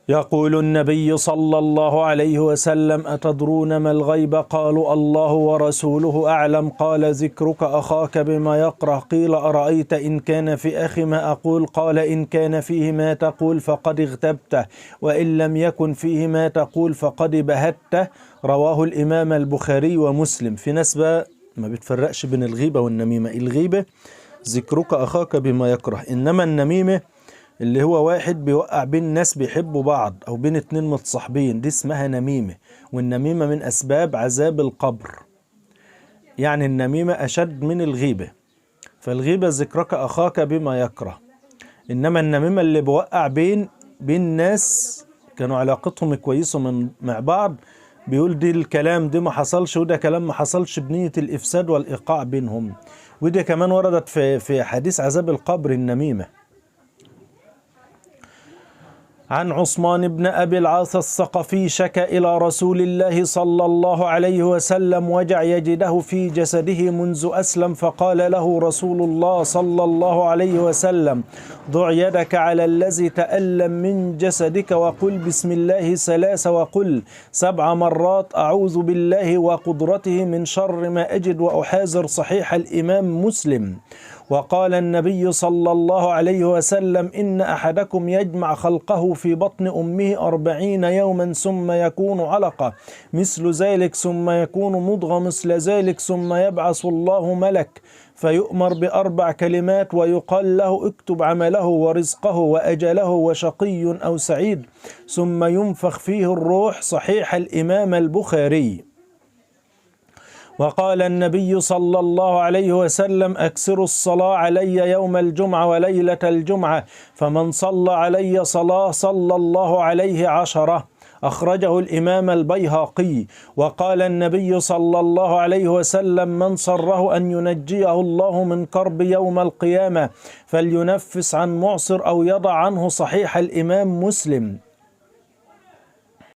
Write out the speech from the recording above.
يقول النبي صلى الله عليه وسلم: أتدرون ما الغيب؟ قالوا: الله ورسوله أعلم. قال: ذكرك أخاك بما يكره. قيل: أرأيت إن كان في أخي ما أقول؟ قال: إن كان فيه ما تقول فقد اغتبته، وإن لم يكن فيه ما تقول فقد بهته. رواه الإمام البخاري ومسلم. في ناس بقى ما بتفرقش بين الغيبة والنميمة. الغيبة ذكرك أخاك بما يكره، إنما النميمة اللي هو واحد بيوقع بين ناس بيحبوا بعض أو بين اتنين متصاحبين، دي اسمها نميمة. والنميمة من أسباب عذاب القبر، يعني النميمة أشد من الغيبة. فالغيبة ذكرك أخاك بما يكره، إنما النميمة اللي بيوقع بين ناس كانوا علاقتهم كويسة مع بعض، بيقول دي الكلام ده ما حصلش وده كلام ما حصلش بنية الإفساد والإيقاع بينهم. ودي كمان وردت في حديث عذاب القبر النميمة. عن عثمان بن أبي العاص الثقفي شكى إلى رسول الله صلى الله عليه وسلم وجع يجده في جسده منذ أسلم، فقال له رسول الله صلى الله عليه وسلم: ضع يدك على الذي تألم من جسدك وقل بسم الله 3 وقل 7 مرات أعوذ بالله وقدرته من شر ما أجد وأحاذر. صحيح الإمام مسلم. وقال النبي صلى الله عليه وسلم: إن أحدكم يجمع خلقه في بطن أمه 40 يوما ثم يكون علقة مثل ذلك ثم يكون مضغة مثل ذلك ثم يبعث الله ملك فيؤمر ب4 كلمات ويقال له: اكتب عمله ورزقه وأجله وشقي أو سعيد، ثم ينفخ فيه الروح. صحيح الإمام البخاري. وقال النبي صلى الله عليه وسلم: أكثروا الصلاة علي يوم الجمعة وليلة الجمعة، فمن صلى علي صلاة صلى الله عليه 10. أخرجه الإمام البيهقي. وقال النبي صلى الله عليه وسلم: من سره أن ينجيه الله من كرب يوم القيامة فلينفس عن معسر أو يضع عنه. صحيح الإمام مسلم.